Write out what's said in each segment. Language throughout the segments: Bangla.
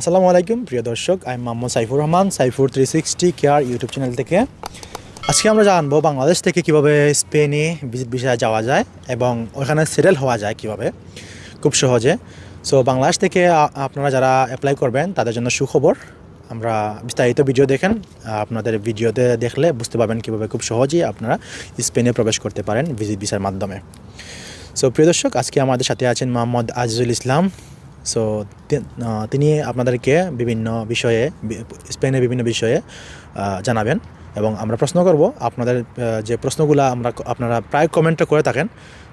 আসসালামু আলাইকুম প্রিয় দর্শক, আমি Mohammad Saifur Rahman, Saifur 360 care YouTube channel থেকে। আজকে আমরা জানবো বাংলাদেশ থেকে কিভাবে স্পেনে ভিজিট ভিসায় যাওয়া যায় এবং ওখানে সেটেল হওয়া যায় কিভাবে খুব সহজে। সো বাংলাদেশ থেকে আপনারা যারা অ্যাপ্লাই করবেন তাদের জন্য সুখবর। আমরা বিস্তারিত ভিডিও দেখেন, আপনাদের ভিডিওতে দেখলে বুঝতে পারবেন কীভাবে খুব সহজেই আপনারা স্পেনে প্রবেশ করতে পারেন ভিজিট ভিসার মাধ্যমে। সো প্রিয় দর্শক, আজকে আমাদের সাথে আছেন মোহাম্মদ আজিজুল ইসলাম। সো তিনি আপনাদেরকে বিভিন্ন বিষয়ে, স্পেনের বিভিন্ন বিষয়ে জানাবেন এবং আমরা প্রশ্ন করব। আপনাদের যে প্রশ্নগুলো আপনারা প্রায় কমেন্টে করে থাকেন,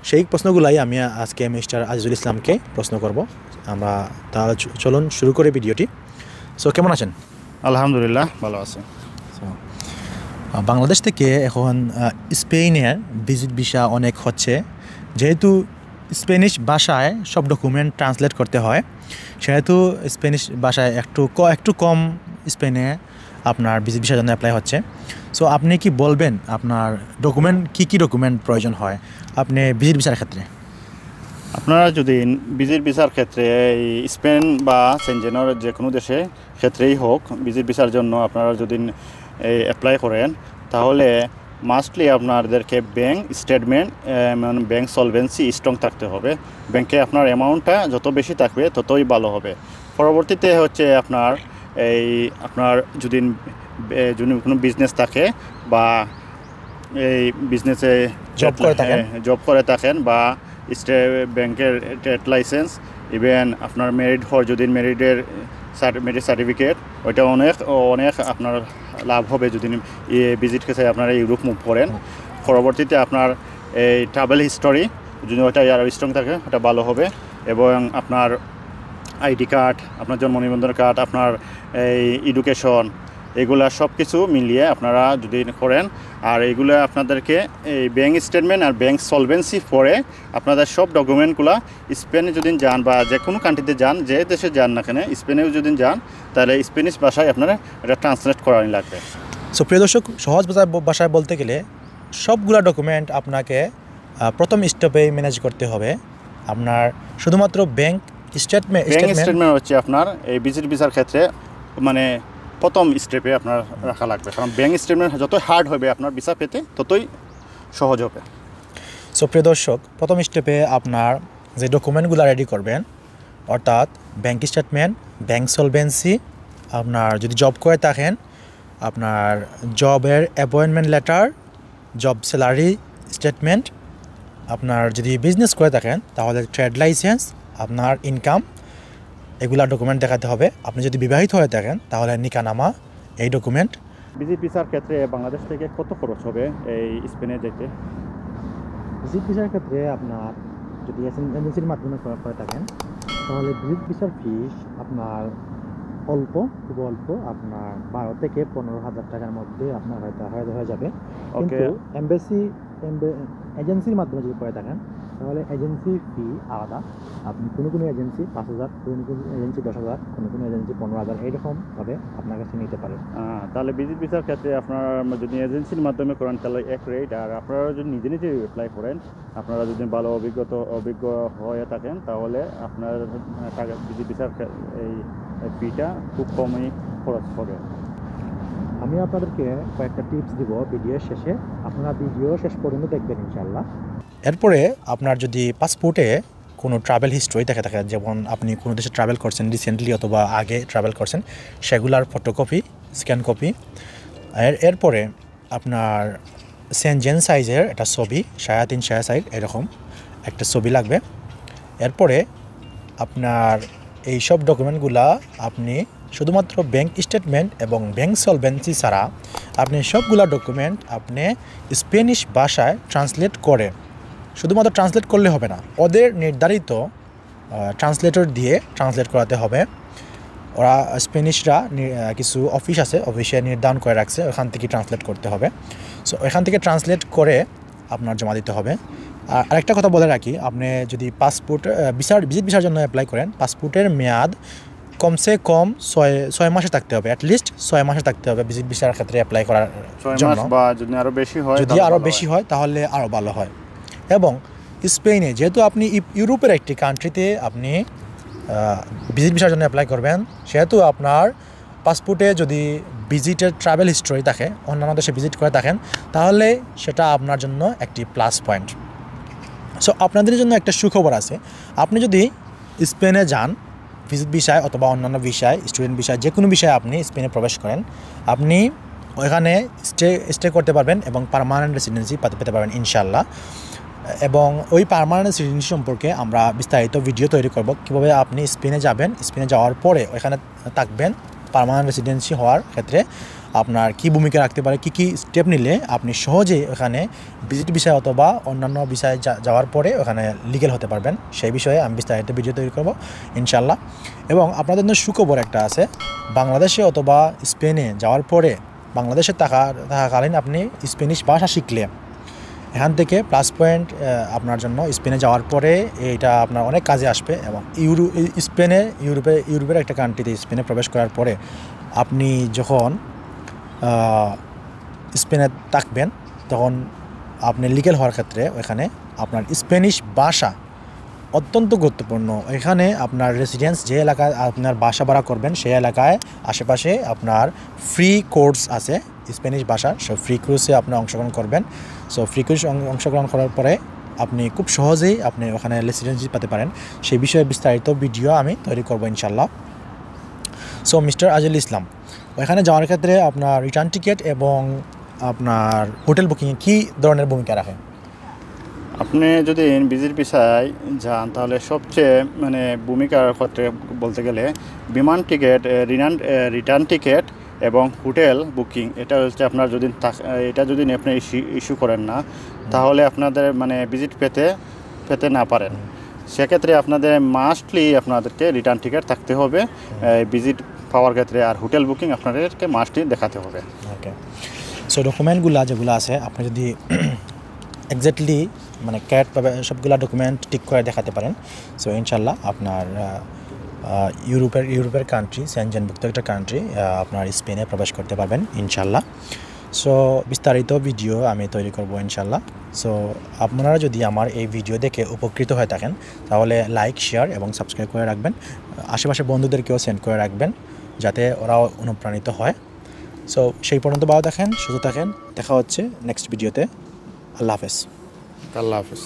সেই প্রশ্নগুলাই আমি আজকে মিস্টার আজিজুল ইসলামকে প্রশ্ন করব। আমরা তাহলে চলুন শুরু করি ভিডিওটি। সো কেমন আছেন? আলহামদুলিল্লাহ, ভালো আছে। সো বাংলাদেশ থেকে এখন স্পেনের ভিজিট ভিসা অনেক হচ্ছে, যেহেতু স্প্যানিশ ভাষায় সব ডকুমেন্ট ট্রান্সলেট করতে হয়, সেহেতু স্প্যানিশ ভাষায় একটু কম স্পেনে আপনার ভিজিট ভিসার জন্য অ্যাপ্লাই হচ্ছে। সো আপনি কি বলবেন আপনার ডকুমেন্ট কী ডকুমেন্ট প্রয়োজন হয় আপনি ভিজিট ভিসার ক্ষেত্রে? আপনারা যদি ভিজিট ভিসার ক্ষেত্রে এই স্পেন বা সেনজেনের যে কোনো দেশে ক্ষেত্রেই হোক, ভিজিট ভিসার জন্য আপনারা যদি অ্যাপ্লাই করেন তাহলে মাস্টলি আপনাদেরকে ব্যাংক স্টেটমেন্ট, মানে ব্যাংক সলভেন্সি স্ট্রং থাকতে হবে। ব্যাংকে আপনার অ্যামাউন্টটা যত বেশি থাকবে ততই ভালো হবে। পরবর্তীতে হচ্ছে আপনার যদি কোনো বিজনেস থাকে বা এই বিজনেসে জব করে থাকেন বা ব্যাংকের ট্রেড লাইসেন্স, ইভেন আপনার ম্যারিড হওয়ার যদি ম্যারিড সার্টিফিকেট, ওইটা অনেক আপনার লাভ হবে যদি ভিজিট কেসে আপনারা ইউরোপ মুভ করেন। পরবর্তীতে আপনার এই ট্রাভেল হিস্টোরি যদি ওটা আরও স্ট্রং থাকে ওটা ভালো হবে। এবং আপনার আইডি কার্ড, আপনার জন্ম নিবন্ধন কার্ড, আপনার এই এডুকেশন, এগুলা সব কিছু মিলিয়ে আপনারা যদি করেন, আর এগুলো আপনাদেরকে এই ব্যাংক স্টেটমেন্ট আর ব্যাংক সলভেন্সি পরে আপনাদের সব ডকুমেন্টগুলো স্পেনে যদি যান বা যে কোনো কান্ট্রিতে যান, যে দেশে যান না কেন, স্পেনেও যদি যান তাহলে স্প্যানিশ ভাষায় আপনারা এটা ট্রান্সলেট করানি লাগবে। সো প্রিয় দর্শক, সহজ ভাষায় বলতে গেলে সবগুলা ডকুমেন্ট আপনাকে প্রথম স্টেপেই ম্যানেজ করতে হবে। আপনার শুধুমাত্র ব্যাংক স্টেটমেন্ট হচ্ছে আপনার এই ভিজিট ভিসার ক্ষেত্রে মানে প্রথম স্টেপে আপনার রাখা লাগবে, কারণ ব্যাংক স্টেটমেন্ট যত হার্ড হবে আপনার ভিসা পেতে ততই সহজ হবে। সো প্রিয় দর্শক, প্রথম স্টেপে আপনার যে ডকুমেন্টগুলো রেডি করবেন, অর্থাৎ ব্যাংক স্টেটমেন্ট, ব্যাংক সলভেন্সি, আপনার যদি জব করে থাকেন আপনার জবের appointment letter, job salary statement, আপনার যদি বিজনেস করে থাকেন তাহলে ট্রেড লাইসেন্স, আপনার ইনকাম, এগুলা ডকুমেন্ট দেখাতে হবে। আপনি যদি বিবাহিত হয়ে থাকেন তাহলে নিকানামা, এই ডকুমেন্ট। ভিজিট ভিসার ক্ষেত্রে বাংলাদেশ থেকে কত খরচ হবে এই স্পেনে যেতে? ভিজিট ভিসার ক্ষেত্রে আপনার যদি এজেন্সির মাধ্যমে করে থাকেন তাহলে ভিজিট ভিসার ফিস আপনার খুব অল্প, আপনার 12 থেকে 15,000 টাকার মধ্যে আপনার হয়ে যাবে। কিন্তু এজেন্সির মাধ্যমে যদি করে থাকেন তাহলে এজেন্সি ফি আলাদা। আপনি কোনো এজেন্সি 5,000, কোনো এজেন্সি 10,000, কোনো এজেন্সি 15,000, এইরকমভাবে আপনার কাছে নিতে পারে। তাহলে ভিজিট ভিসার ক্ষেত্রে আপনারা যদি এজেন্সির মাধ্যমে করেন তাহলে এক রেট, আর আপনারা যদি নিজে অ্যাপ্লাই করেন, আপনারা যদি ভালো অভিজ্ঞ হয়ে থাকেন তাহলে আপনার টাকা ভিজিট ভিসার এই ফিটা খুব কমই খরচ হবে। আমি আপনাদেরকে কয়েকটা টিপস দিব ভিডিওর শেষে, আপনারা ভিডিও শেষ পর্যন্ত দেখবেন ইনশাআল্লাহ। এরপরে আপনার যদি পাসপোর্টে কোনো ট্রাভেল হিস্ট্রি থাকে, যেমন আপনি কোনো দেশে ট্রাভেল করছেন রিসেন্টলি অথবা আগে ট্রাভেল করছেন, সেগুলার ফটোকপি, স্ক্যান কপি। এরপরে আপনার সেনজেন সাইজের একটা ছবি, 3.5 সাইজ এরকম একটা ছবি লাগবে। এরপরে আপনার এই সব ডকুমেন্টগুলা আপনি শুধুমাত্র ব্যাংক স্টেটমেন্ট এবং ব্যাংক সলভেন্সি ছাড়া আপনি সবগুলা ডকুমেন্ট আপনি স্প্যানিশ ভাষায় ট্রান্সলেট করে, শুধুমাত্র ট্রান্সলেট করলে হবে না, ওদের নির্ধারিত ট্রান্সলেটর দিয়ে ট্রান্সলেট করাতে হবে। ওরা স্প্যানিশরা কিছু অফিস আছে, অফিসে নির্ধারণ করে রাখছে, ওখান থেকে ট্রান্সলেট করতে হবে। সো এখান থেকে ট্রান্সলেট করে আপনার জমা দিতে হবে। আর আরেকটা কথা বলে রাখি, আপনি যদি পাসপোর্ট ভিজিট ভিসার জন্য অ্যাপ্লাই করেন, পাসপোর্টের মেয়াদ কমসে কম 6 মাসে থাকতে হবে, অ্যাটলিস্ট 6 মাসে থাকতে হবে ভিজিট ভিসার ক্ষেত্রে অ্যাপ্লাই করার জন্য। যদি আরও বেশি হয় তাহলে আরও ভালো হয়। এবং স্পেনে যেহেতু আপনি ইউরোপের একটি কান্ট্রিতে আপনি ভিজিট ভিসার জন্য অ্যাপ্লাই করবেন, সেহেতু আপনার পাসপোর্টে যদি ভিজিটের ট্রাভেল হিস্টোরি থাকে, অন্যান্য দেশে ভিজিট করে থাকেন, তাহলে সেটা আপনার জন্য একটি প্লাস পয়েন্ট। সো আপনাদের জন্য একটা সুখবর আছে, আপনি যদি স্পেনে যান ভিজিট ভিসায় অথবা অন্যান্য ভিসায়, স্টুডেন্ট ভিসায়, যে কোনো বিষয়ে আপনি স্পেনে প্রবেশ করেন, আপনি ওইখানে স্টে করতে পারবেন এবং পার্মানেন্ট রেসিডেন্সি পেতে পারবেন ইনশাল্লাহ। এবং ওই পার্মানেন্ট রেসিডেন্সি সম্পর্কে আমরা বিস্তারিত ভিডিও তৈরি করব, কীভাবে আপনি স্পেনে যাবেন, স্পেনে যাওয়ার পরে ওইখানে থাকবেন, পার্মানেন্ট রেসিডেন্সি হওয়ার ক্ষেত্রে আপনার কী ভূমিকা রাখতে পারে, কী স্টেপ নিলে আপনি সহজেই ওখানে ভিজিট ভিসায় অথবা অন্যান্য ভিসায় যাওয়ার পরে ওখানে লিগ্যাল হতে পারবেন, সেই বিষয়ে আমি বিস্তারিত ভিডিও তৈরি করব ইনশাল্লাহ। এবং আপনাদের জন্য সুখবর একটা আছে, বাংলাদেশে অথবা স্পেনে যাওয়ার পরে বাংলাদেশে থাকাকালীন আপনি স্প্যানিশ ভাষা শিখলে এখান থেকে প্লাস পয়েন্ট আপনার জন্য স্পেনে যাওয়ার পরে এটা আপনার অনেক কাজে আসবে। এবং ইউরোপের একটা কান্ট্রিতে স্পেনে প্রবেশ করার পরে আপনি যখন স্পেনে থাকবেন, তখন আপনি লিগ্যাল হওয়ার ক্ষেত্রে ওখানে আপনার স্প্যানিশ ভাষা অত্যন্ত গুরুত্বপূর্ণ। এখানে আপনার রেসিডেন্স যে এলাকায় আপনার বাসা ভাড়া করবেন, সেই এলাকায় আশেপাশে আপনার ফ্রি কোর্স আছে স্প্যানিশ ভাষার, সো ফ্রি কোর্সে আপনি অংশগ্রহণ করবেন। সো ফ্রি কোর্স অংশগ্রহণ করার পরে আপনি খুব সহজেই আপনি ওখানে রেসিডেন্সি পেতে পারেন, সেই বিষয়ে বিস্তারিত ভিডিও আমি তৈরি করবো ইনশাল্লাহ। সো মিস্টার আজিল ইসলাম, ওখানে যাওয়ার ক্ষেত্রে আপনার রিটার্ন টিকিট এবং আপনার হোটেল বুকিংয়ে কী ধরনের ভূমিকা রাখেন? আপনি যদি ভিজিট ভিসায় যান তাহলে সবচেয়ে ভূমিকার ক্ষেত্রে বলতে গেলে বিমান টিকিট, রিটার্ন টিকিট এবং হোটেল বুকিং, এটা হচ্ছে আপনার এটা যদি আপনি ইস্যু করেন না, তাহলে আপনাদের ভিজিট পেতে না পারেন। সেক্ষেত্রে আপনাদের মাস্টলি আপনাদেরকে রিটার্ন টিকিট থাকতে হবে ভিজিট পাওয়ার ক্ষেত্রে, আর হোটেল বুকিং আপনাদেরকে মাস্টলি দেখাতে হবে। ওকে, সো ডকুমেন্টগুলো যেগুলো আছে আপনি যদি এক্স্যাক্টলি ক্যারেক্টভাবে সবগুলো ডকুমেন্ট ঠিক করে দেখাতে পারেন, সো ইনশাল্লাহ আপনার ইউরোপের কান্ট্রি, সেনজেনভুক্ত একটা কান্ট্রি, আপনার স্পেনে প্রবেশ করতে পারবেন ইনশাল্লাহ। সো বিস্তারিত ভিডিও আমি তৈরি করব ইনশাল্লাহ। সো আপনারা যদি আমার এই ভিডিও দেখে উপকৃত হয়ে থাকেন, তাহলে লাইক, শেয়ার এবং সাবস্ক্রাইব করে রাখবেন, আশেপাশে বন্ধুদেরকেও সেন্ড করে রাখবেন, যাতে ওরাও অনুপ্রাণিত হয়। সো সেই পর্যন্ত ভালো থাকেন, সুস্থ থাকেন, দেখা হচ্ছে নেক্সট ভিডিওতে। আল্লাহ হাফেজ। আল্লাহ হাফেজ।